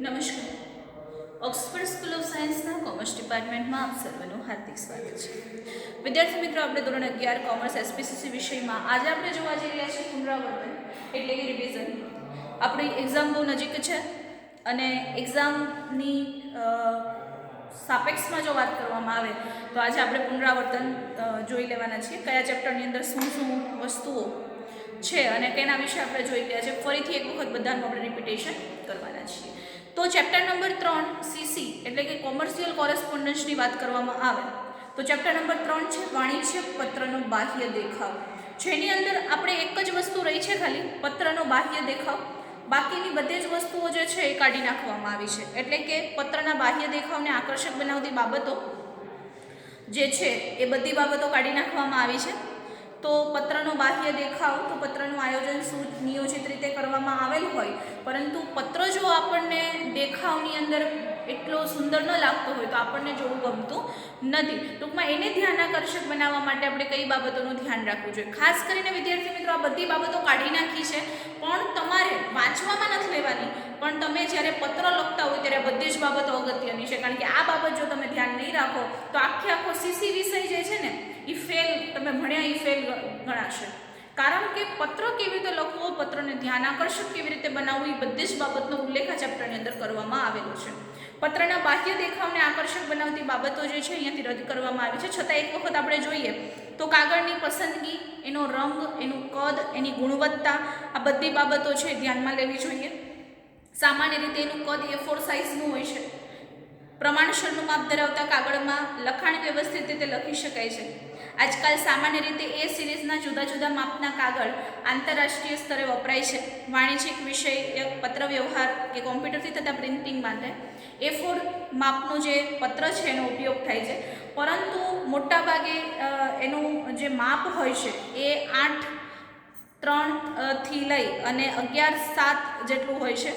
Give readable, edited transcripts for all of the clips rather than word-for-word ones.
નમસ્કાર. Oxford school of સાયન્સના commerce ડિપાર્ટમેન્ટમાં આપ સર્વનું હાર્દિક સ્વાગત છે. વિદ્યાર્થી મિત્રો, આપણે ધોરણ 11 કોમર્સ એસપીસીસી વિષયમાં આજે આપણે જોવા જઈ રહ્યા છીએ પુનરાવર્તન એટલે કે રિવિઝન. આપણી એક્ઝામ બહુ નજીક છે અને એક્ઝામની સાપેક્ષમાં જો વાત કરવામાં આવે તો આજે આપણે પુનરાવર્તન જોઈ લેવાના છીએ. કયા ચેપ્ટરની અંદર શું શું વસ્તુઓ છે અને તેના વિશે આપણે જોઈ ગયા છે. ફરીથી એક વખત બધાનું આપણે રિપીટેશન કરવાના છીએ. તો ચેપ્ટર નંબર 3 સીસી એટલે કે કોમર્શિયલ કોરેસ્પોન્ડન્સની વાત કરવામાં આવે તો ચેપ્ટર નંબર 3 છે વાણિજ્યક પત્રનો બાહ્ય દેખાવ, જેની અંદર આપણે એક જ વસ્તુ રહી છે ખાલી પત્રનો બાહ્ય દેખાવ. બાકીની બધી જ વસ્તુઓ જે છે એ કાઢી નાખવામાં આવી છે. એટલે કે પત્રના બાહ્ય દેખાવને આકર્ષક બનાવતી બાબતો જે છે એ બધી બાબતો કાઢી નાખવામાં આવી છે. તો પત્રનો બાહ્ય દેખાવ, તો પત્રનું આયોજન સુનિયોજિત રીતે કરવામાં આવેલ હોય, પરંતુ પત્ર જો આપણને દેખાવની અંદર એટલો સુંદર ન લાગતો હોય તો આપણને જોવું ગમતું નથી. ટૂંકમાં એને ધ્યાન આકર્ષક બનાવવા માટે આપણે કઈ બાબતોનું ધ્યાન રાખવું જોઈએ. ખાસ કરીને વિદ્યાર્થી મિત્રો, આ બધી બાબતો કાઢી નાખી છે, પણ તમારે વાંચવામાં નથી લેવાની, પણ તમે જ્યારે પત્ર લખતા હોય ત્યારે બધી જ બાબતો અગત્યની છે. કારણ કે આ બાબત જો તમે ધ્યાન નહીં રાખો તો આખો સીસી વિષય જે છે ને એ ફેલ, તમે ભણ્યા એ ફેલ ગણાશે. કારણ કે પત્ર કેવી રીતે લખવો, પત્રને ધ્યાન આકર્ષક કેવી રીતે બનાવવું, એ બધી જ બાબતનો ઉલ્લેખ આ ચેપ્ટરની અંદર કરવામાં આવેલો છે. પત્રના બાહ્ય દેખાવને આકર્ષક બનાવતી બાબતો જે છે અહીંયાથી રદ કરવામાં આવી છે. છતાં એક વખત આપણે જોઈએ તો કાગળની પસંદગી, એનો રંગ, એનું કદ, એની ગુણવત્તા, આ બધી બાબતો છે ધ્યાનમાં લેવી જોઈએ. સામાન્ય રીતે એનું કદ A4 સાઇઝનું હોય છે. પ્રમાણસરનું માપ ધરાવતા કાગળમાં લખાણ વ્યવસ્થિત રીતે લખી શકાય છે. આજકાલ સામાન્ય રીતે A સિરીઝના જુદા જુદા માપના કાગળ આંતરરાષ્ટ્રીય સ્તરે વપરાય છે. વાણિજ્યિક વિષય, પત્ર વ્યવહાર કે કોમ્પ્યુટરથી થતા પ્રિન્ટિંગ માટે A4 માપનું જે પત્ર છે એનો ઉપયોગ થાય છે. પરંતુ મોટાભાગે એનું જે માપ હોય છે એ 8:3 થી લઈ અને 11:7 જેટલું હોય છે.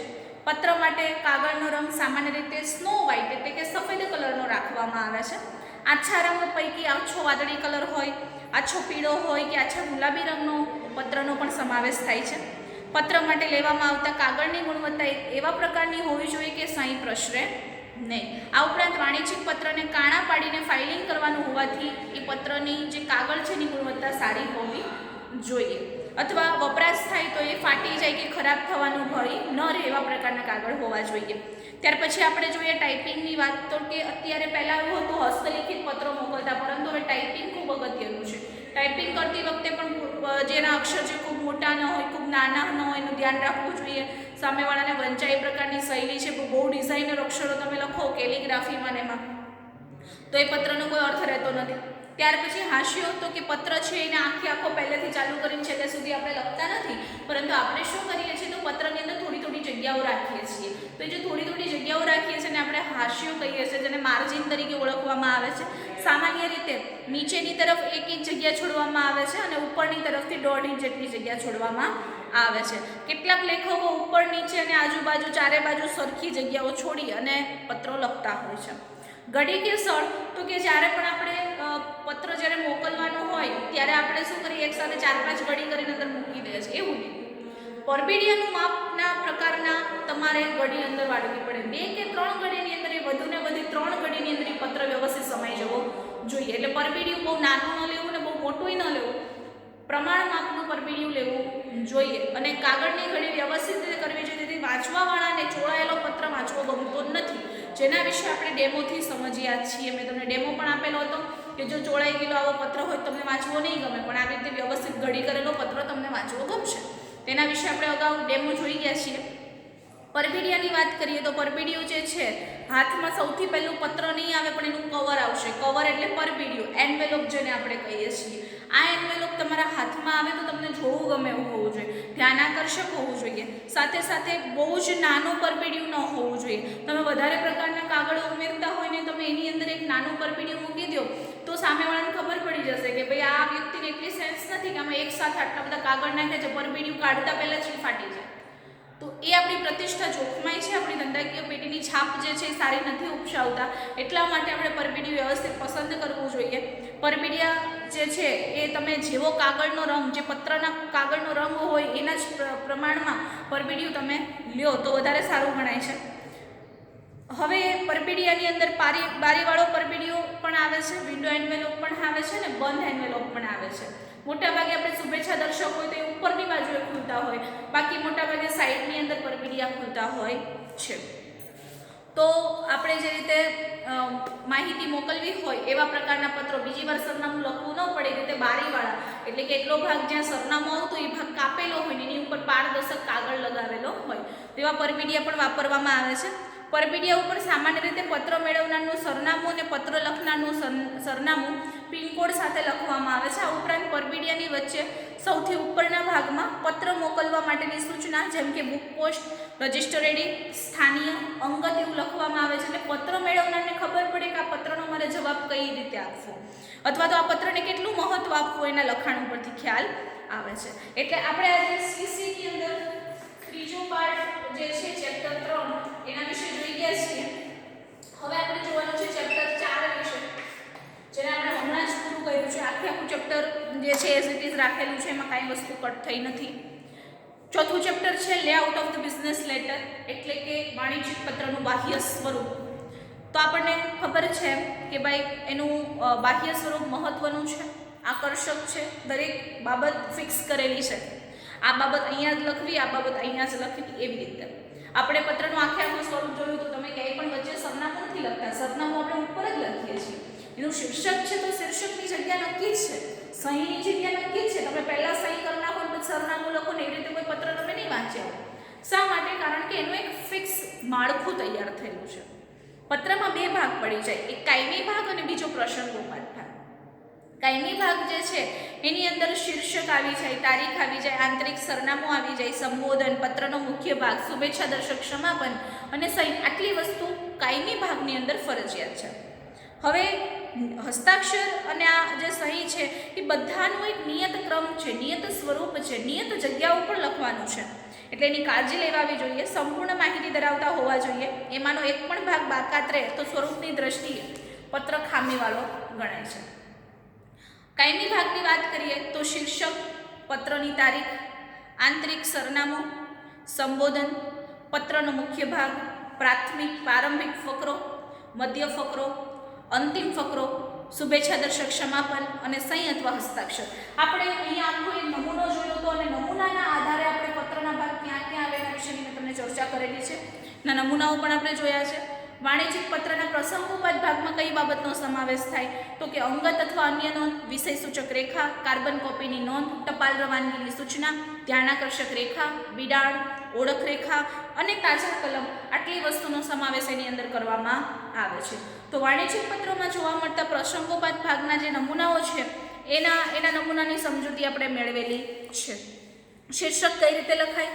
પત્ર માટે કાગળનો રંગ સામાન્ય રીતે સ્નો વ્હાઇટ એટલે કે સફેદ કલરનો રાખવામાં આવે છે. આછા રંગ પૈકી આછો વાદળી કલર હોય, આછો પીળો હોય કે આછા ગુલાબી રંગનો પત્રનો પણ સમાવેશ થાય છે. પત્ર માટે લેવામાં આવતા કાગળની ગુણવત્તા એવા પ્રકારની હોવી જોઈએ કે સાંઈ પ્રસરે નહીં. આ ઉપરાંત વાણિજ્યિક પત્રને કાણા પાડીને ફાઇલિંગ કરવાનું હોવાથી એ પત્રની જે કાગળ છે એની ગુણવત્તા સારી હોવી જોઈએ. અથવા વપરાશ થાય તો એ ફાટી જાય કે ખરાબ થવાનું ભય ન રહે એવા પ્રકારના કાગળ હોવા જોઈએ. ત્યાર પછી આપણે જોઈએ ટાઈપિંગની વાત, તો કે અત્યારે પહેલાં એવું હતું હસ્તલિખિત પત્રો મોકલતા, પરંતુ હવે ટાઈપિંગ ખૂબ અગત્યનું છે. ટાઈપિંગ કરતી વખતે પણ જેના અક્ષર જે ખૂબ મોટા ન હોય, ખૂબ નાના ન હોય એનું ધ્યાન રાખવું જોઈએ. સામેવાળાને વંચાય એ પ્રકારની શૈલી છે, બહુ ડિઝાઇનર અક્ષરો તમે લખો કેલિગ્રાફીમાં ને એમાં, તો એ પત્રનો કોઈ અર્થ રહેતો નથી. ત્યાર પછી હાસ્યો, તો કે પત્ર છે એને આખો પહેલેથી ચાલુ કરીને છેલ્લે સુધી આપણે લખતા નથી, પરંતુ આપણે શું કરીએ છીએ તો પત્રની અંદર થોડી થોડી જગ્યાઓ રાખીએ છીએ. તો એ જે થોડી થોડી જગ્યાઓ રાખીએ છીએ ને આપણે હાસ્યો કહીએ છીએ, જેને માર્જિન તરીકે ઓળખવામાં આવે છે. સામાન્ય રીતે નીચેની તરફ 1 ઇંચ જગ્યા છોડવામાં આવે છે અને ઉપરની તરફથી 1.5 ઇંચ જેટલી જગ્યા છોડવામાં આવે છે. કેટલાક લેખકો ઉપર, નીચે અને આજુબાજુ ચારે બાજુ સરખી જગ્યાઓ છોડી અને પત્રો લખતા હોય છે. ઘડી કે સળ, તો કે જ્યારે પણ આપણે પત્ર જ્યારે મોકલવાનું હોય ત્યારે આપણે શું કરીએ, એક સાથે 4-5 ઘડી કરીને અંદર મૂકી દઈએ છીએ. એવું નહીં. પરબીડિયાનું માપના પ્રકારના તમારે ઘડી અંદર વાળવી પડે. 2 કે 3 ઘડીની અંદર, એ વધુ ને વધુ 3 ઘડીની અંદર એ પત્ર વ્યવસ્થિત સમાઈ જવો જોઈએ. એટલે પરબીડિયું બહુ નાનું ન લેવું ને બહુ મોટું ન લેવું, પ્રમાણ માપનું પરબીડિયું લેવું જોઈએ. અને કાગળની ઘડી વ્યવસ્થિત રીતે કરવી જોઈએ, જેથી વાંચવાવાળાને ચોળાયેલો પત્ર વાંચવો ગમતો નથી, જેના વિશે આપણે ડેમોથી સમજ્યા છીએ. મેં તમને ડેમો પણ આપેલો હતો કે જો ચોળાઈ ગયેલો આવો પત્ર હોય તમને વાંચવો નહીં ગમે, પણ આવી રીતે વ્યવસ્થિત ઘડી કરેલો પત્ર તમને વાંચવો ગમશે. તેના વિશે આપણે અગાઉ ડેમો જોઈ ગયા છીએ. પરબીડિયાની વાત કરીએ તો પરબીડિયું જે છે, હાથમાં સૌથી પહેલું પત્ર નહીં આવે પણ એનું કવર આવશે. કવર એટલે પરબીડિયું, એન્વેલોપ જેને આપણે કહીએ છીએ. આ એન્વેલોપ તમારા હાથમાં આવે તો તમને જોવું ગમે એવું હોવું જોઈએ, ધ્યાન આકર્ષક હોવું જોઈએ. સાથે સાથે બહુ જ નાનું પરબીડિયું ન હોવું જોઈએ. તમે વધારે પ્રકારના કાગળો ઉમેરતા હોય ને તમે એની અંદર એક નાનું પરબીડિયું મૂકી દો તો સામેવાળાને ખબર પડી જશે કે ભાઈ આ વ્યક્તિને એટલી સેન્સ નથી કે આમાં એક સાથે આટલા બધા કાગળ નાખે છે, પરબીડિયું કાઢતા પહેલાં જ ફાટી જાય. તો એ આપણી પ્રતિષ્ઠા જોખમાય છે. આપણી ધંધાકીય પેઢીની છાપ જે છે એ સારી નથી ઉપસાવતા. એટલા માટે આપણે પરબીડિયું વ્યવસ્થિત પસંદ કરવું જોઈએ. પરબીડિયા જે છે એ તમે જેવો કાગળનો રંગ, જે પત્રના કાગળનો રંગ હોય એના જ પ્રમાણમાં પરબીડિયું તમે લ્યો તો વધારે સારું ગણાય છે. હવે પરબીડિયાની અંદર બારીવાળો પરબીડિયો પણ આવે છે, વિન્ડો એન્વેલોપ પણ આવે છે અને બંધ એન્વેલોપ પણ આવે છે. મોટાભાગે આપણે શુભેચ્છા દર્શક હોય તો એ ઉપરની બાજુએ ખુલતા હોય, બાકી મોટાભાગે સાઈડની અંદર પરબીડિયા ખુલતા હોય છે. તો આપણે જે રીતે માહિતી મોકલવી હોય એવા પ્રકારના પત્રો, બીજી વાર સરનામું લખવું ન પડે, રીતે બારીવાળા એટલે કે એટલો ભાગ જ્યાં સરનામું આવતું એ ભાગ કાપેલો હોય ને એની ઉપર પારદર્શક કાગળ લગાવેલો હોય તેવા પરબીડિયા પણ વાપરવામાં આવે છે. પરબીડિયા ઉપર સામાન્ય રીતે પત્ર મેળવનારનું સરનામું અને પત્ર લખનારનું સરનામું પિનકોડ સાથે લખવામાં આવે છે. આ ઉપરાંત પરબીડિયાની વચ્ચે સૌથી ઉપરના ભાગમાં પત્ર મોકલવા માટેની સૂચના જેમ કે બુક પોસ્ટ, રજિસ્ટર રેડી, સ્થાનીય, અંગત એવું લખવામાં આવે છે. એટલે પત્ર મેળવનારને ખબર પડે કે આ પત્રનો મારે જવાબ કઈ રીતે આપવો અથવા તો આ પત્રને કેટલું મહત્વ આપવું એના લખાણ ઉપરથી ખ્યાલ આવે છે. એટલે આપણે આજે સીસીની અંદર ત્રીજો પાર્ટ જે છે ચેપ્ટર 3 એના વિશે જોઈ ગયા છીએ. હવે આપણે જોવાનું છે ચેપ્ટર 4 વિશે, જેને આપણે હમણાં જ પૂરું કર્યું છે. આખું ચેપ્ટર જે છે એઝ ઇટ ઇઝ રાખેલું છે, એમાં કાંઈ વસ્તુ કટ થઈ નથી. ચોથું ચેપ્ટર છે layout of the business letter, એટલે કે વાણિજ્યિક પત્રનું બાહ્ય સ્વરૂપ. તો આપણને ખબર છે કે ભાઈ એનું બાહ્ય સ્વરૂપ મહત્વનું છે, આકર્ષક છે, દરેક બાબત ફિક્સ કરેલી છે. આ બાબત અહીંયા જ લખવી, આ બાબત અહીંયા જ લખવી, એવી રીતે આપણે પત્રનું આખું સ્વરૂપ જોયું તો તમે ક્યાંય પણ વચ્ચે સરનામું નથી લખતા, સરનામું આપણે ઉપર જ લખીએ છીએ. એનું શીર્ષક છે તો શીર્ષકની જગ્યા નક્કી જ છે, સહીની જગ્યા નક્કી જ છે. તમે પહેલા સહી કરી નાખો ને પછી સરનામું લખો ને, એવી રીતે કોઈ પત્ર તમે નહીં વાંચ્યા. શા માટે? કારણ કે એનું એક ફિક્સ માળખું તૈયાર થયેલું છે. પત્રમાં બે ભાગ પડી જાય, એક કાયમી ભાગ અને બીજો પ્રસંગોપાત ભાગ. કાયમી ભાગ જે છે એની અંદર શીર્ષક આવી જાય, તારીખ આવી જાય, આંતરિક સરનામું આવી જાય, સંબોધન, પત્રનો મુખ્ય ભાગ, શુભેચ્છા દર્શક, સમાપન અને સહી, આટલી વસ્તુ કાયમી ભાગની અંદર ફરજિયાત છે. હવે હસ્તાક્ષર અને આ જે સહી છે એ બધાનું એક નિયત ક્રમ છે, નિયત સ્વરૂપ છે, નિયત જગ્યા ઉપર લખવાનું છે. એટલે એની કાળજી લેવાવી જોઈએ, સંપૂર્ણ માહિતી ધરાવતા હોવા જોઈએ. એમાંનો એક પણ ભાગ બાકાત રહે તો સ્વરૂપની દ્રષ્ટિએ પત્ર ખામીવાળો ગણાય છે. કાયમી ભાગની વાત કરીએ તો શીર્ષક, પત્રની તારીખ, આંતરિક સરનામું, સંબોધન, પત્રનો મુખ્ય ભાગ, પ્રારંભિક ફકરો, મધ્ય ફકરો, અંતિમ ફકરો, શુભેચ્છા દર્શક, સમાપન અને સહી અથવા હસ્તાક્ષર. આપણે અહીંયા આખો એક નમૂનો જોયો હતો અને નમૂનાના આધારે આપણે પત્રના ભાગ ક્યાં ક્યાં આવે એના વિશેની મેં તમને ચર્ચા કરેલી છે. ના નમૂનાઓ પણ આપણે જોયા છે. વાણિજ્યિક પત્રના પ્રસંગોપાત ભાગમાં કઈ બાબતનો સમાવેશ થાય તો કે અંગત અથવા અન્ય નોંધ, વિષય સૂચક રેખા, કાર્બન કોપીની નોંધ, ટપાલ રવાનગીની સૂચના, ધ્યાનાકર્ષક રેખા, બિડાણ, ઓળખ રેખા અને તાજા કલમ, આટલી વસ્તુનો સમાવેશ એની અંદર કરવામાં આવે છે. તો વાણિજ્યિક પત્રોમાં જોવા મળતા પ્રસંગોપાત ભાગના જે નમૂનાઓ છે એના નમૂનાની સમજૂતી આપણે મેળવેલી છે. શીર્ષક કઈ રીતે લખાય,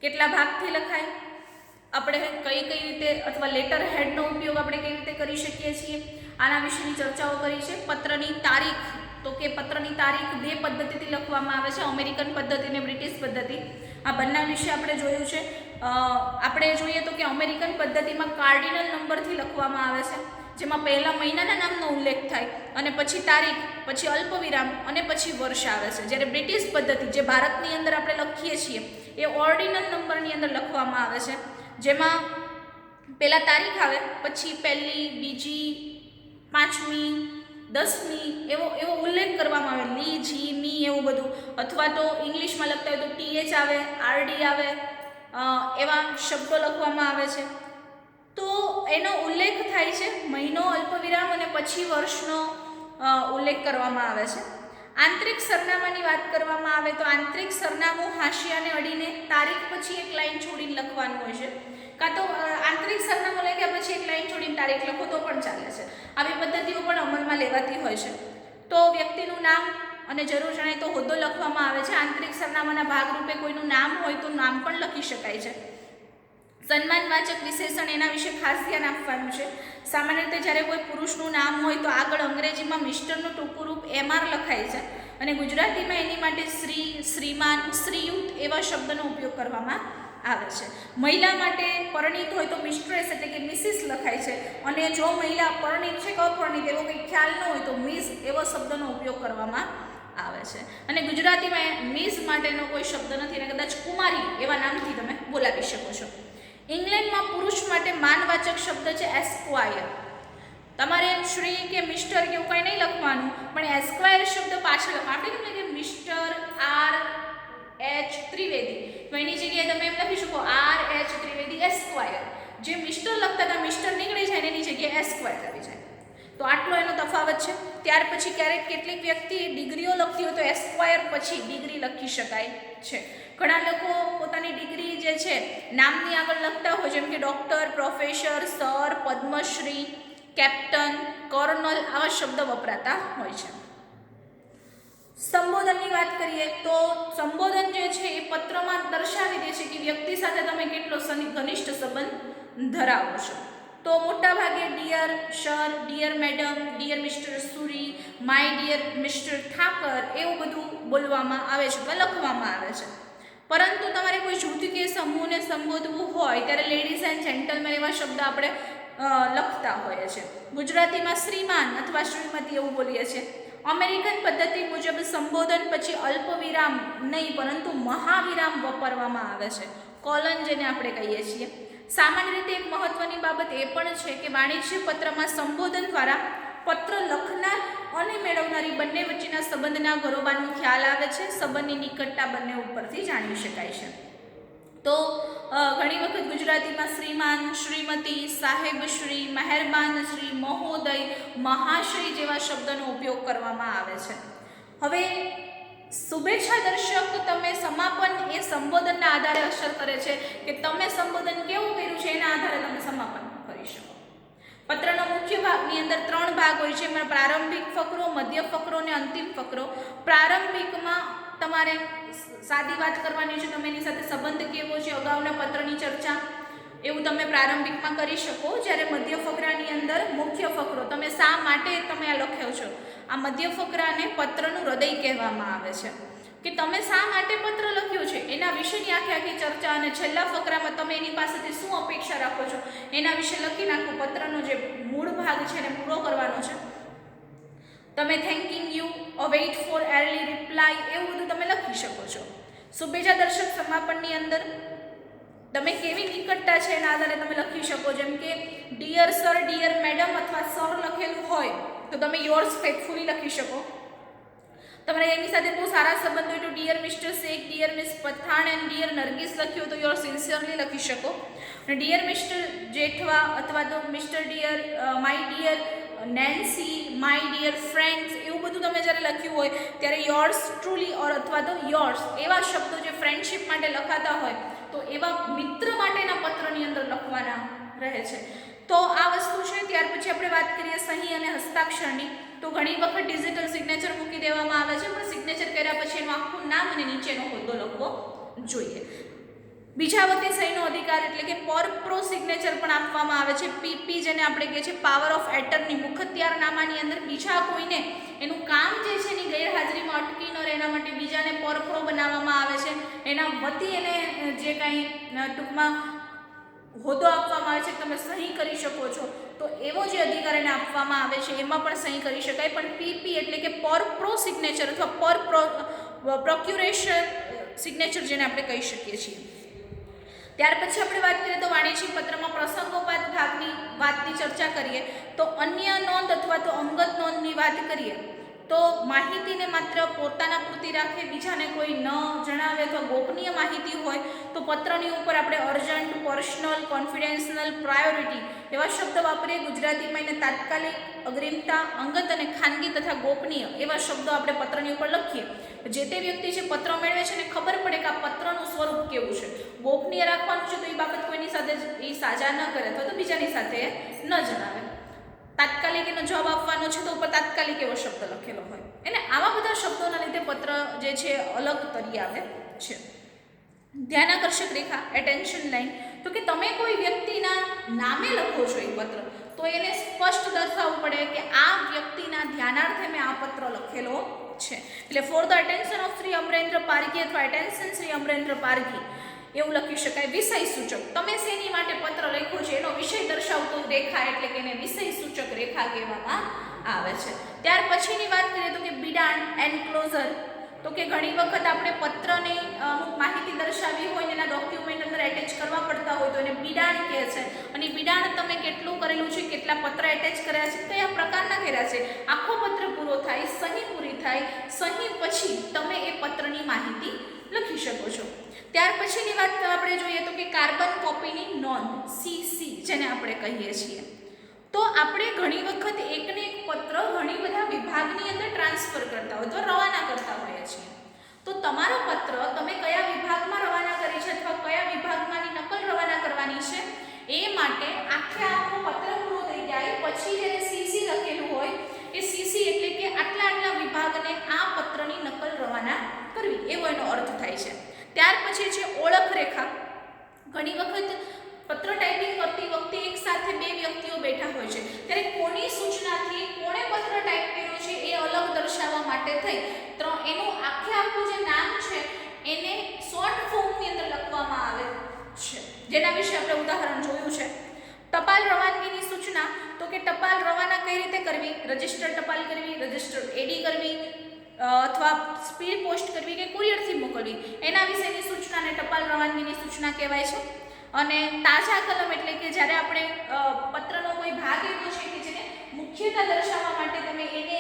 કેટલા ભાગથી લખાય, આપણે કઈ રીતે અથવા લેટર હેડનો ઉપયોગ આપણે કેવી રીતે કરી શકીએ છીએ, આના વિશેની ચર્ચાઓ કરી છે. પત્રની તારીખ, તો કે પત્રની તારીખ બે પદ્ધતિથી લખવામાં આવે છે, અમેરિકન પદ્ધતિ અને બ્રિટિશ પદ્ધતિ. આ બંને વિશે આપણે જોયું છે. આપણે જોઈએ તો કે અમેરિકન પદ્ધતિમાં કાર્ડિનલ નંબરથી લખવામાં આવે છે, જેમાં પહેલા મહિનાના નામનો ઉલ્લેખ થાય અને પછી તારીખ, પછી અલ્પવિરામ અને પછી વર્ષ આવે છે. જ્યારે બ્રિટિશ પદ્ધતિ જે ભારતની અંદર આપણે લખીએ છીએ એ ઓર્ડિનલ નંબરની અંદર લખવામાં આવે છે, જેમાં પહેલા તારીખ આવે, પછી પહેલી, બીજી, પાંચમી, 10મી એવો ઉલ્લેખ કરવામાં આવે, લી, જી, મી એવું બધું. અથવા તો ઇંગ્લિશમાં લખતા હોય તો TH આવે, RD આવે, એવા શબ્દો લખવામાં આવે છે. તો એનો ઉલ્લેખ થાય છે, મહિનો, અલ્પવિરામ અને પછી વર્ષનો ઉલ્લેખ કરવામાં આવે છે. આંતરિક સરનામાની વાત કરવામાં આવે તો આંતરિક સરનામું હાંસિયાને અડીને તારીખ પછી એક લાઈન છોડીને લખવાનું હોય છે, કાં તો આંતરિક સરનામું લખ્યા પછી એક લાઈન છોડીને તારીખ લખો તો પણ ચાલે છે. આવી પદ્ધતિઓ પણ અમલમાં લેવાતી હોય છે. તો વ્યક્તિનું નામ અને જરૂર જણાય તો હોદ્દો લખવામાં આવે છે. આંતરિક સરનામાના ભાગરૂપે કોઈનું નામ હોય તો નામ પણ લખી શકાય છે. સન્માનવાચક વિશેષણ, એના વિશે ખાસ ધ્યાન આપવાનું છે. સામાન્ય રીતે જ્યારે કોઈ પુરુષનું નામ હોય તો આગળ અંગ્રેજીમાં મિસ્ટરનું ટૂંકું રૂપ MR લખાય છે અને ગુજરાતીમાં એની માટે શ્રી, શ્રીમાન, શ્રીયુત એવા શબ્દનો ઉપયોગ કરવામાં આવે છે. મહિલા માટે પરણિત હોય તો મિસ્ટ્રેસ એટલે કે મિસિસ લખાય છે, અને જો મહિલા પરણિત છે કે અપરણિત એવો કંઈ ખ્યાલ ન હોય તો મિસ એવો શબ્દનો ઉપયોગ કરવામાં આવે છે. અને ગુજરાતીમાં મિસ માટેનો કોઈ શબ્દ નથી અને કદાચ કુમારી એવા નામથી તમે બોલાવી શકો છો. ઇંગ્લેન્ડમાં પુરુષ માટે માનવાચક શબ્દ છે એસ્ક્વાયર. તમારે શ્રી કે મિસ્ટર કે એવું કંઈ નહીં લખવાનું, પણ એસ્ક્વાયર શબ્દ પાછળ આપણે કેમ કે મિસ્ટર R.H. ત્રિવેદી, તો એની જગ્યાએ તમે એમ લખી શકો R.H. ત્રિવેદી એસ્ક્વાયર. જે મિસ્ટર લખતા હતા મિસ્ટર નીકળી જાય એની જગ્યાએ એસ્ક્વાયર આવી જાય. તો આટલો એનો તફાવત છે. ત્યાર પછી ક્યારેક કેટલીક વ્યક્તિ ડિગ્રીઓ લખતી હોય તો એસ્ક્વાયર પછી ડિગ્રી લખી શકાય છે. ઘણા લોકો પોતાની ડિગ્રી જે છે નામની આગળ લખતા હોય, જેમ કે doctor, professor, sir, Padmashri, captain, colonel આવા શબ્દ વપરાતા હોય છે. સંબોધનની વાત કરીએ તો સંબોધન જે છે એ પત્રમાં દર્શાવી દે છે કે વ્યક્તિ સાથે તમે કેટલો ઘનિષ્ઠ સંબંધ ધરાવો છો. તો મોટાભાગે dear sir, dear madam, dear mister Suri, my dear mister Thakar એવું બધું બોલવામાં આવે છે અથવા લખવામાં આવે છે. પરંતુ તમારે કોઈ જૂથ કે સમૂહને સંબોધવું હોય ત્યારે લેડીઝ એન્ડ જેન્ટલમેન એવા શબ્દ આપણે લખતા હોઈએ છીએ. ગુજરાતીમાં શ્રીમાન અથવા શ્રીમતી એવું બોલીએ છીએ. અમેરિકન પદ્ધતિ મુજબ સંબોધન પછી અલ્પ વિરામ નહીં પરંતુ મહાવિરામ વાપરવામાં આવે છે, કોલન જેને આપણે કહીએ છીએ. સામાન્ય રીતે એક મહત્વની બાબત એ પણ છે કે વાણિજ્ય પત્રમાં સંબોધન દ્વારા પત્ર લખનાર અને મેળવનારી બંને વચ્ચેના સંબંધના ગરોબાનો ખ્યાલ આવે છે. સંબંધની નિકટતા બંને ઉપરથી જાણી શકાય છે. તો ઘણી વખત ગુજરાતીમાં શ્રીમાન, શ્રીમતી, સાહેબશ્રી, મહેરબાનશ્રી, મહોદય, મહાશય જેવા શબ્દોનો ઉપયોગ કરવામાં આવે છે. હવે શુભેચ્છા દર્શક તમે સમાપન એ સંબોધનના આધારે અસર કરે છે કે તમે સંબોધન કેવું કર્યું છે એના આધારે તમે સમાપન કરી શકો. પત્રના મુખ્ય ભાગની અંદર 3 ભાગ હોય છે, એમાં પ્રારંભિક ફકરો, મધ્ય ફકરો અને અંતિમ ફકરો. પ્રારંભિકમાં તમારે સાદી વાત કરવાની છે, તમે એની સાથે સંબંધ કેવો છે, અગાઉના પત્રની ચર્ચા એવું તમે પ્રારંભિકમાં કરી શકો. જ્યારે મધ્ય ફકરાની અંદર મુખ્ય ફકરો તમે શા માટે તમે આ લખ્યો છો, આ મધ્ય ફકરાને પત્રનું હૃદય કહેવામાં આવે છે કે તમે શા માટે પત્ર લખ્યું છે એના વિશેની આખી ચર્ચા. અને છેલ્લા ફકરામાં તમે એની પાસેથી શું અપેક્ષા રાખો છો એના વિશે લખી નાખો. પત્રનો જે મૂળ ભાગ છે એને પૂરો કરવાનો છે. તમે થેન્કિંગ યુ, અવેઇટ ફોર એર્લી રિપ્લાય એવું બધું તમે લખી શકો છો. શુભેચ્છા દર્શક સમાપનની અંદર તમે કેવી નિકટતા છે એના આધારે તમે લખી શકો. જેમ કે ડિયર સર, ડિયર મેડમ અથવા સર લખેલું હોય તો તમે યોર્સ ફેથફુલી લખી શકો. તમારે એની સાથે બહુ સારા સંબંધ હોય તો dear mister Shaikh, dear miss Pathan and dear Nargis લખ્યું તો યોર સિન્સિયરલી લખી શકો. અને ડિયર મિસ્ટર જેઠવા અથવા તો mister dear, my dear Nancy, my dear friends એવું બધું તમે જ્યારે લખ્યું હોય ત્યારે યોર્સ ટ્રુલી ઓર અથવા તો યોર્સ એવા શબ્દો જે ફ્રેન્ડશિપ માટે લખાતા હોય તો એવા મિત્ર માટેના પત્રની અંદર લખવાના રહે છે. તો આ વસ્તુ છે. ત્યાર પછી આપણે વાત કરીએ સહી અને હસ્તાક્ષરની. તો ઘણી વખત ડિજિટલ સિગ્નેચર મૂકી દેવામાં આવે છે, પણ સિગ્નેચર કર્યા પછી એનું આખું નામ અને નીચેનો હોદ્દો લખવો જોઈએ. બીજાવતી સહીનો અધિકાર એટલે કે પર પ્રો સિગ્નેચર પણ આપવામાં આવે છે. પીપી જેને આપણે કહીએ છીએ પાવર ઓફ એટર્ની, મુખત્યારનામાની અંદર બીજા કોઈને એનું કામ જે છે એની ગેરહાજરીમાં અટકી ન રહે એના માટે બીજાને પર પ્રો બનાવવામાં આવે છે. એના વતી એને જે કાંઈ ટૂંકમાં હોદ્દો આપવામાં આવે છે તમે સહી કરી શકો છો, તો એવો જે અધિકાર એને આપવામાં આવે છે એમાં પણ સહી કરી શકાય. પણ પીપી એટલે કે પર પ્રો સિગ્નેચર અથવા પર પ્રોક્યુરેશન સિગ્નેચર જેને આપણે કહી શકીએ છીએ. ત્યાર પછી આપણે વાત કરીએ તો વાણિજ્યિક પત્રમાં પ્રસંગોપાત ભાગની વાતની ચર્ચા કરીએ તો અન્ય નોંધ અથવા તો અંગત નોંધની વાત કરીએ તો માહિતીને માત્ર પોતાના પૂરતી રાખે, બીજાને કોઈ ન જણાવે અથવા ગોપનીય માહિતી હોય તો પત્રની ઉપર આપણે અર્જન્ટ, પર્સનલ, કોન્ફિડેન્શિયલ, પ્રાયોરિટી એવા શબ્દ વાપરીએ. ગુજરાતીમાં એને તાત્કાલિક, અગ્રિમતા, અંગત અને ખાનગી તથા ગોપનીય એવા શબ્દો આપણે પત્રની ઉપર લખીએ. જે તે વ્યક્તિ છે પત્ર મેળવે છે એને ખબર પડે કે આ પત્રનું સ્વરૂપ કેવું છે. ગોપનીય રાખવાનું છે તો એ બાબત કોઈની સાથે એ સાજા ન કરે અથવા તો બીજાની સાથે ન જણાવે. તાત્કાલિક એનો જવાબ આપવાનો છે તો ઉપર તાત્કાલિક એવો શબ્દ લખેલો હોય. એટલે આવા બધા શબ્દોના લીધે પત્ર જે છે અલગ તરી આવે છે. ધ્યાનાકર્ષક રેખા, એટેન્શન લાઇન, તો કે તમે કોઈ વ્યક્તિના નામે લખો છો એ પત્ર તો એને સ્પષ્ટ દર્શાવવું પડે કે આ વ્યક્તિના ધ્યાનાર્થે મેં આ પત્ર લખેલો છે. એટલે for the attention of Shri Amarendra Parghi અથવા એટેન્શન શ્રી અમરેન્દ્ર પારઘી એવું લખી શકાય. વિષય સૂચક, તમે શેની માટે પત્ર લખ્યો છે એનો વિષય દર્શાવતો રેખા એટલે કે એને વિષય સૂચક રેખા કહેવામાં આવે છે. ત્યાર પછીની વાત કરીએ તો કે બિડાણ, એન્ક્લોઝર, તો કે ઘણી વખત આપણે પત્રને અમુક માહિતી દર્શાવી હોય એના ડોક્યુમેન્ટ અંદર એટેચ કરવા પડતા હોય તો એને બિડાણ કહે છે, અને બિડાણ તમે કેટલું કરેલું છે, કેટલા પત્ર એટેચ કર્યા છે, કયા પ્રકારના કર્યા છે, આખો પત્ર પૂરો થાય, સહી પૂરી થાય, સહી પછી તમે એ પત્રની માહિતી લખી શકો છો. ત્યાર પછીની વાત આપણે જોઈએ તો કે કાર્બન કોપીની નોંધ, CC જેને આપણે કહીએ છીએ. તો આપણે ઘણી વખત એકને એક પત્ર ઘણી બધા વિભાગની અંદર ટ્રાન્સફર કરતા હોય તો રવાના કરતા હોઈએ છીએ. તો તમારો પત્ર તમે કયા વિભાગમાં રવાના કરી છે અથવા કયા વિભાગમાંની નકલ રવાના કરવાની છે એ માટે આખો પત્ર પૂરો થઈ જાય પછી જ્યારે CC લખેલું હોય એ CC એટલે કે આટલા વિભાગને આ પત્રની નકલ રવાના કરવી, એવો એનો અર્થ થાય છે. ત્યાર પછી છે ઓળખ રેખા. ઘણી વખત પત્ર ટાઈપિંગ કરતી વખતે એક સાથે બે વ્યક્તિઓ બેઠા હોય છે, ત્યારે કોની સૂચનાથી કોણે પત્ર ટાઈપ કર્યો છે એ અલગ દર્શાવવા માટે થઈ એનું આખું જે નામ છે એને શોર્ટ ફોર્મની અંદર લખવામાં આવે છે, જેના વિશે આપણે ઉદાહરણ જોયું છે. ટપાલ રવાનગીની સૂચના તો કે ટપાલ રવાના કઈ રીતે કરવી, રજિસ્ટર ટપાલ કરવી, રજિસ્ટર એડી કરવી અથવા સ્પીડ પોસ્ટ કરવી કે કુરિયરથી મોકલવી, એના વિશેની સૂચનાને ટપાલ રવાનગીની સૂચના કહેવાય છે. અને તાજા કલમ એટલે કે જ્યારે આપણે પત્રનો કોઈ ભાગ એવો છે કે જેને મુખ્યતા દર્શાવવા માટે તમે એને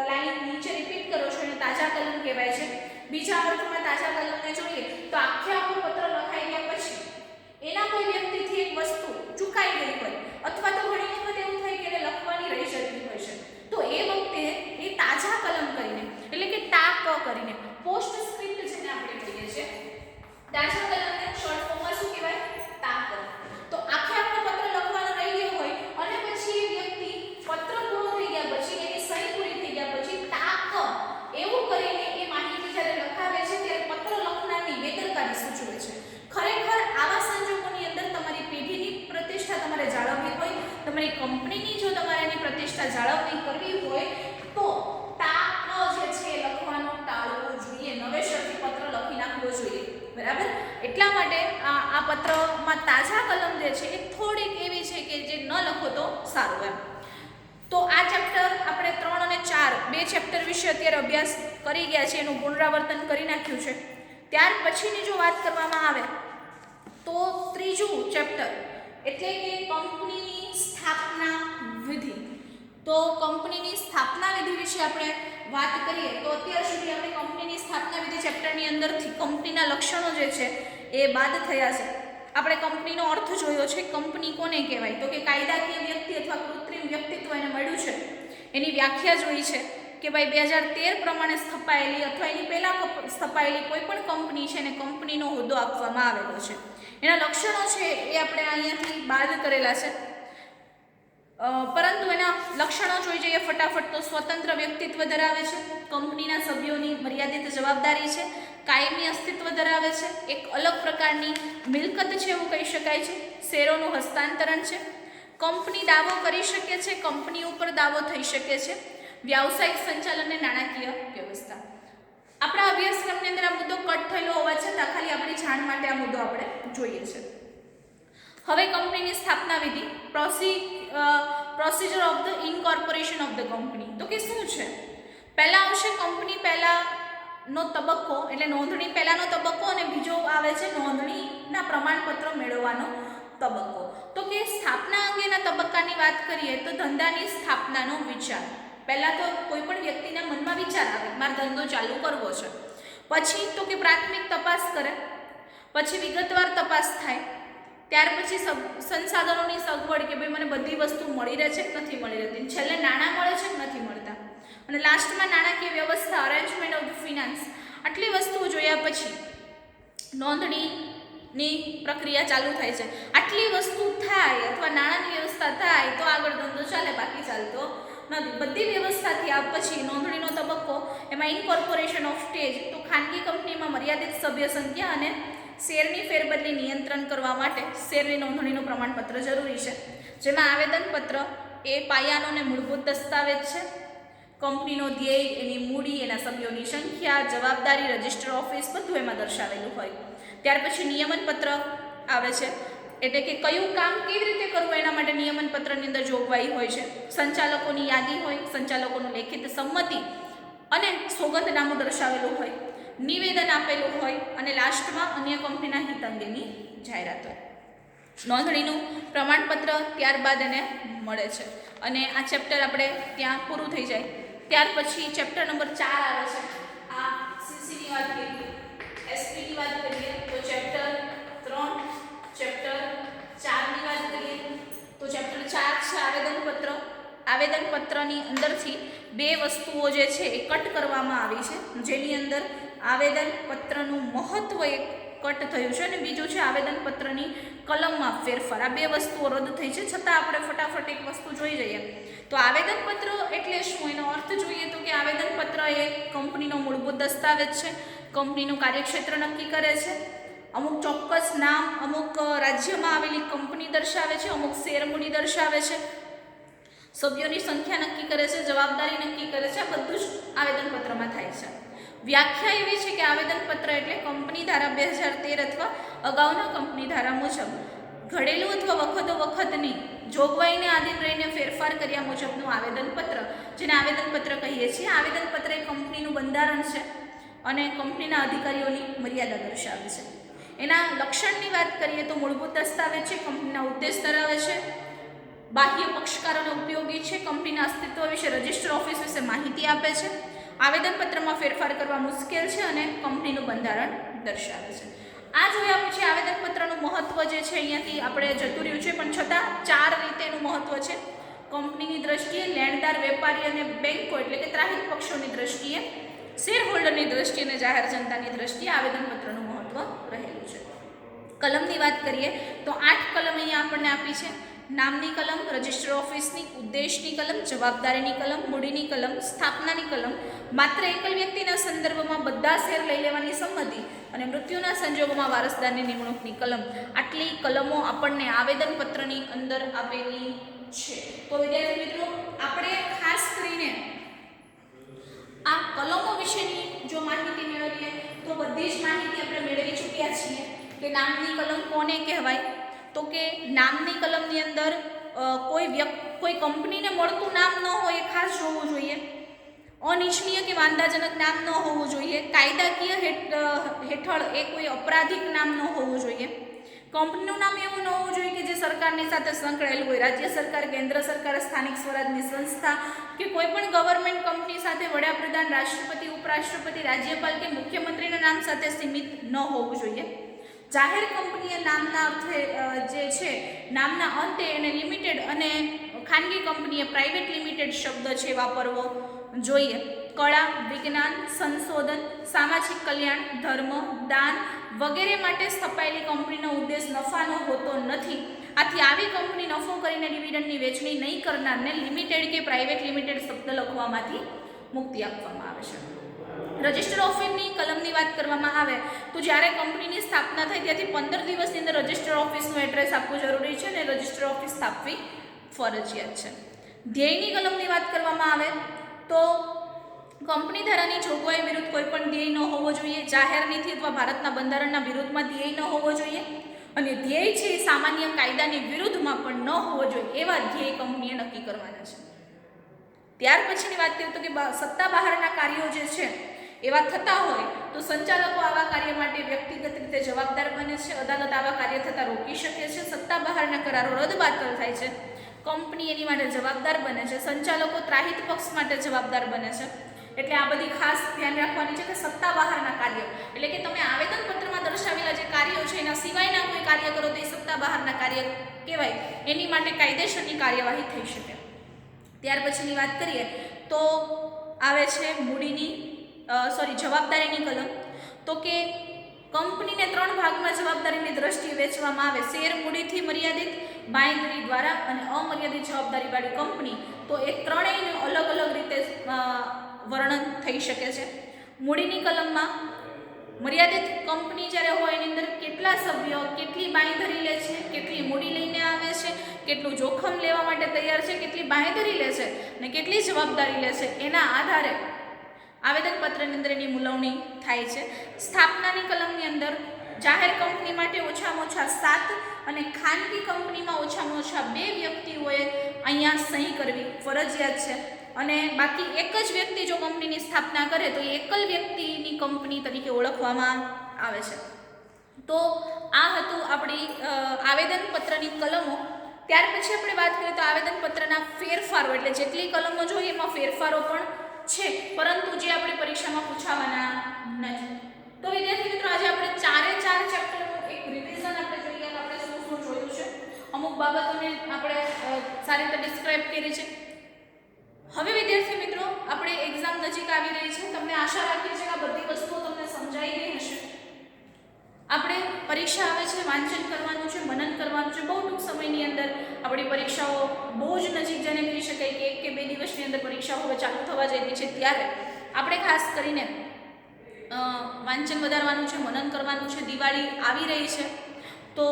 લાઈન નીચે રિપીટ કરો છો એને તાજા કલમ કહેવાય છે. બીજા અર્થમાં તાજા કલમને જોઈએ તો આખું પત્ર લખાઈ ગયા પછી એના કોઈ વ્યક્તિથી એક વસ્તુ ચૂકાઈ ગઈ હોય અથવા તો ઘણી વખત એવું થાય કે એને લખવાની રહી જતી હોય છે, તો એ વખતે એ તાજા કલમ કરીને એટલે કે ટાક કરીને પોસ્ટ સ્ક્રિપ્ટ જેને આપણે કહીએ છીએ, તાજા કલમને શોર્ટ ફોર્મમાં શું કહેવાય, ટાક. તો આખો પત્ર લખવાનો રહી ગયો હોય અને પછી એ વ્યક્તિ પત્ર પૂરો થઈ ગયા પછી એની સહી પૂરી થઈ ગયા પછી ટાક એવું કરીને એ માહિતી જ્યારે લખાવે છે ત્યારે પત્ર લખનારની બેદરકારી સૂચવે છે. ખરેખર આવા સંજોગોની અંદર તમારી પેઢીની પ્રતિષ્ઠા તમારે જાળવવી હોય, તમારી કંપનીની જો તમારે એની પ્રતિષ્ઠા જાળવણી કરવી હોય તો ટાક જે છે લખવાનો ટાળવો જોઈએ, નવેસરથી પત્ર લખી નાખવો જોઈએ. બરાબર, એટલા માટે આ પત્રમાં તાજા કલમ જે છે એ થોડીક એવી છે કે જે ન લખો તો સારું એમ. તો આ ચેપ્ટર આપણે 3 અને 4 બે ચેપ્ટર વિશે અત્યારે અભ્યાસ કરી ગયા છે, એનું પુનરાવર્તન કરી નાખ્યું છે. ત્યાર પછીની જો વાત કરવામાં આવે તો ત્રીજું ચેપ્ટર એટલે કે કંપનીની સ્થાપના વિધિ. તો કંપનીની સ્થાપના વિધિ વિશે આપણે વાત કરીએ તો અત્યાર સુધી આપણે કંપનીની સ્થાપના વિધિ ચેપ્ટરની અંદરથી કંપનીના લક્ષણો જે છે એ બાદ થયા છે. આપણે કંપનીનો અર્થ જોયો છે, કંપની કોને કહેવાય તો કે કાયદાકીય વ્યક્તિ અથવા કૃત્રિમ વ્યક્તિત્વ એને મળ્યું છે. એની વ્યાખ્યા જોઈ છે કે ભાઈ 2013 પ્રમાણે સ્થપાયેલી અથવા એની પહેલાં સ્થપાયેલી કોઈ પણ કંપની છે એને કંપનીનો હોદ્દો આપવામાં આવેલો છે. એના લક્ષણો છે એ આપણે અહીંયાથી બાદ કરેલા છે, પરંતુ એના લક્ષણો જોઈ જઈએ ફટાફટ. તો સ્વતંત્ર વ્યક્તિત્વ ધરાવે છે, કંપનીના સભ્યોની મર્યાદિત જવાબદારી છે, કાયમી અસ્તિત્વ ધરાવે છે, એક અલગ પ્રકારની મિલકત છે એવું કહી શકાય છે, શેરોનું હસ્તાંતરણ છે, કંપની દાવો કરી શકે છે, કંપની ઉપર દાવો થઈ શકે છે, વ્યાવસાયિક સંચાલન અને નાણાકીય વ્યવસ્થા. આપણા અભ્યાસક્રમની અંદર આ મુદ્દો કટ થયેલો હોવા છતાં ખાલી આપણી જાણ માટે આ મુદ્દો આપણે જોઈએ છે. હવે કંપનીની સ્થાપના વિધિ, procedure of the incorporation of the company. તો કે શું છે, પહેલાં આવશે કંપની પહેલાંનો તબક્કો એટલે નોંધણી પહેલાંનો તબક્કો અને બીજો આવે છે નોંધણીના પ્રમાણપત્રો મેળવવાનો તબક્કો. તો કે સ્થાપના અંગેના તબક્કાની વાત કરીએ તો ધંધાની સ્થાપનાનો વિચાર. પહેલાં તો કોઈ પણ વ્યક્તિના મનમાં વિચાર આવે મારે ધંધો ચાલુ કરવો છે, પછી તો કે પ્રાથમિક તપાસ કરે, પછી વિગતવાર તપાસ થાય, ત્યાર પછી સંસાધનોની સગવડ કે ભાઈ મને બધી વસ્તુ મળી રહે છે કે નથી મળી રહેતી, છેલ્લે નાણાં મળે છે કે નથી મળતા, અને લાસ્ટમાં નાણાકીય વ્યવસ્થા, અરેન્જમેન્ટ ઓફ ફિનાન્સ. આટલી વસ્તુઓ જોયા પછી નોંધણીની પ્રક્રિયા ચાલુ થાય છે. આટલી વસ્તુ થાય અથવા નાણાંની વ્યવસ્થા થાય તો આગળ ધંધો ચાલે, બાકી ચાલતો નથી. બધી વ્યવસ્થા થયા પછી નોંધણીનો તબક્કો, એમાં ઇનકોર્પોરેશન ઓફ સ્ટેજ. તો ખાનગી કંપનીમાં મર્યાદિત સભ્ય સંખ્યા અને શેરની ફેરબદલી નિયંત્રણ કરવા માટે શેરની નોંધણીનું પ્રમાણપત્ર જરૂરી છે, જેમાં આવેદનપત્ર એ પાયાનો અને મૂળભૂત દસ્તાવેજ છે. કંપનીનો ધ્યેય, એની મૂડી, એના સભ્યોની સંખ્યા, જવાબદારી, રજિસ્ટર ઓફિસ બધું એમાં દર્શાવેલું હોય. ત્યાર પછી નિયમનપત્ર આવે છે, એટલે કે કયું કામ કેવી રીતે કરવું એના માટે નિયમનપત્રની અંદર જોગવાઈ હોય છે. સંચાલકોની યાદી હોય, સંચાલકોનું લેખિત સંમતિ અને સોગંદનામું દર્શાવેલું હોય, નિવેદન આપેલું હોય અને લાસ્ટમાં અન્ય કંપનીના હિત અંગેની જાહેરાત હોય. નોંધણીનું પ્રમાણપત્ર ત્યારબાદ એને મળે છે અને આ ચેપ્ટર આપણે ત્યાં પૂરું થઈ જાય. ત્યાર પછી ચેપ્ટર નંબર 4 આવે છે. આ સીસીની વાત કરીએ, એસપીની વાત કરીએ તો ચેપ્ટર 3, ચેપ્ટર 4 ની વાત કરીએ તો ચેપ્ટર 4 છે આવેદનપત્ર. આવેદનપત્રની અંદરથી બે વસ્તુઓ જે છે એ કટ કરવામાં આવી છે, જેની અંદર આવેદનપત્રનું મહત્વ એક કટ થયું છે અને બીજું છે આવેદનપત્રની કલમમાં ફેરફાર. આ બે વસ્તુઓ રદ થઈ છે, છતાં આપણે ફટાફટ એક વસ્તુ જોઈ જઈએ. તો આવેદનપત્ર એટલે શું, એનો અર્થ જોઈએ તો કે આવેદનપત્ર એ કંપનીનો મૂળભૂત દસ્તાવેજ છે, કંપનીનું કાર્યક્ષેત્ર નક્કી કરે છે, અમુક ચોક્કસ નામ અમુક રાજ્યમાં આવેલી કંપની દર્શાવે છે, અમુક શેર મૂડી દર્શાવે છે, સભ્યોની સંખ્યા નક્કી કરે છે, જવાબદારી નક્કી કરે છે. આ બધું જ આવેદનપત્રમાં થાય છે. વ્યાખ્યા એવી છે કે આવેદનપત્ર એટલે કંપની ધારા 2013 અથવા અગાઉના કંપની ધારા મુજબ ઘડેલું અથવા વખતોવખતની જોગવાઈને આધીન રહીને ફેરફાર કર્યા મુજબનું આવેદનપત્ર, જેને આવેદનપત્ર કહીએ છીએ. આવેદનપત્ર એ કંપનીનું બંધારણ છે અને કંપનીના અધિકારીઓની મર્યાદા દર્શાવે છે. એના લક્ષણની વાત કરીએ તો મૂળભૂત દસ્તાવેજ છે, કંપનીના ઉદ્દેશ ધરાવે છે, બાહ્ય પક્ષકારોને ઉપયોગી છે, કંપનીના અસ્તિત્વ વિશે રજિસ્ટર ઓફિસ વિશે માહિતી આપે છે, આવેદનપત્રમાં ફેરફાર કરવા મુશ્કેલ છે અને કંપનીનું બંધારણ દર્શાવે છે. આ જોયા પછી આવેદનપત્રનું મહત્વ જે છે અહીંયાથી આપણે જતું રહ્યું છે, પણ છતાં 4 રીતે એનું મહત્વ છે. કંપનીની દ્રષ્ટિએ, લેણદાર, વેપારી અને બેંકો એટલે કે ત્રાહિત પક્ષોની દ્રષ્ટિએ, શેર હોલ્ડરની દ્રષ્ટિએ અને જાહેર જનતાની દ્રષ્ટિએ આવેદનપત્રનું મહત્વ રહેલું છે. કલમની વાત કરીએ તો 8 કલમ અહીંયા આપણને આપી છે. નામની કલમ, રજિસ્ટર ઓફિસની, ઉદ્દેશની કલમ, જવાબદારીની કલમ, મૂડીની કલમ, સ્થાપનાની કલમ, માત્ર એકલ વ્યક્તિના સંદર્ભમાં બધા શેર લઈ લેવાની સંમતિ અને મૃત્યુના સંજોગોમાં વારસદારની નિમણૂકની કલમ. આટલી કલમો આપણને આવેદનપત્રની અંદર આપેલી છે. તો વિદ્યાર્થી મિત્રો, આપણે ખાસ કરીને આ કલમો વિશેની જો માહિતી મેળવીએ તો બધી જ માહિતી આપણે મેળવી ચૂક્યા છીએ કે નામની કલમ કોને કહેવાય. તો કે નામની કલમની અંદર કોઈ કંપનીને મળતું નામ ન હોય એ ખાસ જોવું જોઈએ. અનિચ્છનીય કે વાંધાજનક નામ ન હોવું જોઈએ. કાયદાકીય હેઠળ એ કોઈ અપરાધિક નામ ન હોવું જોઈએ. કંપનીનું નામ એવું ન હોવું જોઈએ કે જે સરકારની સાથે સંકળાયેલું હોય. રાજ્ય સરકાર, કેન્દ્ર સરકાર, સ્થાનિક સ્વરાજની સંસ્થા કે કોઈ પણ ગવર્મેન્ટ કંપની સાથે વડાપ્રધાન, રાષ્ટ્રપતિ, ઉપરાષ્ટ્રપતિ, રાજ્યપાલ કે મુખ્યમંત્રીના નામ સાથે સીમિત ન હોવું જોઈએ. જાહેર કંપનીએ નામના અર્થે જે છે નામના અંતે એને લિમિટેડ અને ખાનગી કંપનીએ પ્રાઇવેટ લિમિટેડ શબ્દ છે વાપરવો જોઈએ. કળા, વિજ્ઞાન, સંશોધન, સામાજિક કલ્યાણ, ધર્મ, દાન વગેરે માટે સ્થપાયેલી કંપનીનો ઉદ્દેશ નફાનો હોતો નથી. આથી આવી કંપની નફો કરીને ડિવિડન્ડની વેચણી નહીં કરનારને લિમિટેડ કે પ્રાઇવેટ લિમિટેડ શબ્દ લખવામાંથી મુક્તિ આપવામાં આવે છે. રજિસ્ટર ઓફિસની કલમની વાત કરવામાં આવે તો જ્યારે કંપનીની સ્થાપના થઈ ત્યાંથી 15 દિવસની અંદર રજિસ્ટર ઓફિસનું એડ્રેસ આપવું જરૂરી છે અને રજિસ્ટર ઓફિસ સ્થાપવી ફરજિયાત છે. ધ્યેયની કલમની વાત કરવામાં આવે તો કંપની ધારાની જોગવાઈ વિરુદ્ધ કોઈ પણ ધ્યેય ન હોવો જોઈએ. જાહેર નીતિ અથવા ભારતના બંધારણના વિરુદ્ધમાં ધ્યેય ન હોવો જોઈએ અને ધ્યેય છે એ સામાન્ય કાયદાની વિરુદ્ધમાં પણ ન હોવો જોઈએ. એવા ધ્યેય કંપનીએ નક્કી કરવાના છે. ત્યાર પછીની વાત કરીએ તો કે સત્તા બહારના કાર્યો જે છે એવા થતા હોય તો સંચાલકો આવા કાર્ય માટે વ્યક્તિગત રીતે જવાબદાર બને છે. અદાલત આવા કાર્ય થતાં રોકી શકે છે. સત્તા બહારના કરારો રદબાતલ થાય છે. કંપની એની માટે જવાબદાર બને છે. સંચાલકો ત્રાહિત પક્ષ માટે જવાબદાર બને છે. એટલે આ બધી ખાસ ધ્યાન રાખવાની છે કે સત્તા બહારના કાર્યો એટલે કે તમે આવેદનપત્રમાં દર્શાવેલા જે કાર્યો છે એના સિવાયના કોઈ કાર્ય કરો તો એ સત્તા બહારના કાર્ય કહેવાય. એની માટે કાયદેસરની કાર્યવાહી થઈ શકે. ત્યાર પછીની વાત કરીએ તો આવે છે જવાબદારીની કલમ. તો કે કંપનીને 3 ભાગમાં જવાબદારીની દ્રષ્ટિએ વેચવામાં આવે. શેર મૂડીથી મર્યાદિત, બાંયધરી દ્વારા અને અમર્યાદિત જવાબદારીવાળી કંપની. તો એ ત્રણેયને અલગ અલગ રીતે વર્ણન થઈ શકે છે. મૂડીની કલમમાં મર્યાદિત કંપની જ્યારે હોય એની અંદર કેટલા સભ્યો કેટલી બાંયધરી લે છે, કેટલી મૂડી લઈને આવે છે, કેટલું જોખમ લેવા માટે તૈયાર છે, કેટલી બાંયધરી લે છે અને કેટલી જવાબદારી લે છે, એના આધારે આવેદનપત્રની અંદર એની મૂલવણી થાય છે. સ્થાપનાની કલમની અંદર જાહેર કંપની માટે ઓછામાં ઓછા 7 અને ખાનગી કંપનીમાં ઓછામાં ઓછા 2 વ્યક્તિઓએ અહીંયા સહી કરવી ફરજિયાત છે અને બાકી એક જ વ્યક્તિ જો કંપનીની સ્થાપના કરે તો એ એકલ વ્યક્તિની કંપની તરીકે ઓળખવામાં આવે છે. તો આ હતું આપણી આવેદનપત્રની કલમો, ત્યાર પછી આપણે વાત કરીએ તો આવેદનપત્રના ફેરફારો, એટલે જેટલી કલમો જોઈએ એમાં ફેરફારો પણ છે, પરંતુ જે આપણે પરીક્ષામાં પૂછાવાના નથી. તો વિદ્યાર્થી મિત્રો આજે આપણે ચારે ચાર ચેપ્ટરનું એક રિવિઝન આપણે જોઈએ કે આપણે શું શું જોયું છે, અમુક બાબતોને આપણે સારી રીતે ડિસ્ક્રાઇબ કરી છે. હવે વિદ્યાર્થી મિત્રો આપણે એક્ઝામ નજીક આવી રહી છે, તમને આશા રાખીએ છીએ કે આ બધી વસ્તુઓ તમને સમજાઈ ગઈ હશે. આપણે પરીક્ષા આવે છે, વાંચન કરવાનું છે, મનન કરવાનું છે, બહુ ટૂંક સમયની અંદર આપણી પરીક્ષાઓ બહુ જ નજીક જેને કહી શકાય કે 1 કે 2 દિવસની અંદર પરીક્ષાઓ હવે ચાલુ થવા જઈ રહી છે, ત્યારે આપણે ખાસ કરીને વાંચન વધારવાનું છે, મનન કરવાનું છે. દિવાળી આવી રહી છે તો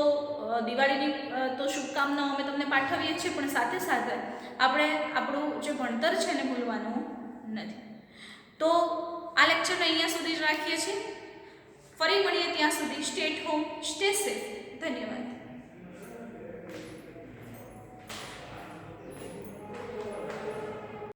દિવાળીની તો શુભકામનાઓ અમે તમને પાઠવીએ છીએ, પણ સાથે સાથે આપણે આપણું જે ભણતર છે એને ભૂલવાનું નથી. તો આ લેક્ચરને અહીંયા સુધી જ રાખીએ છીએ. ફરી મળીએ ત્યાં સુધી stay at home, stay safe. ધન્યવાદ.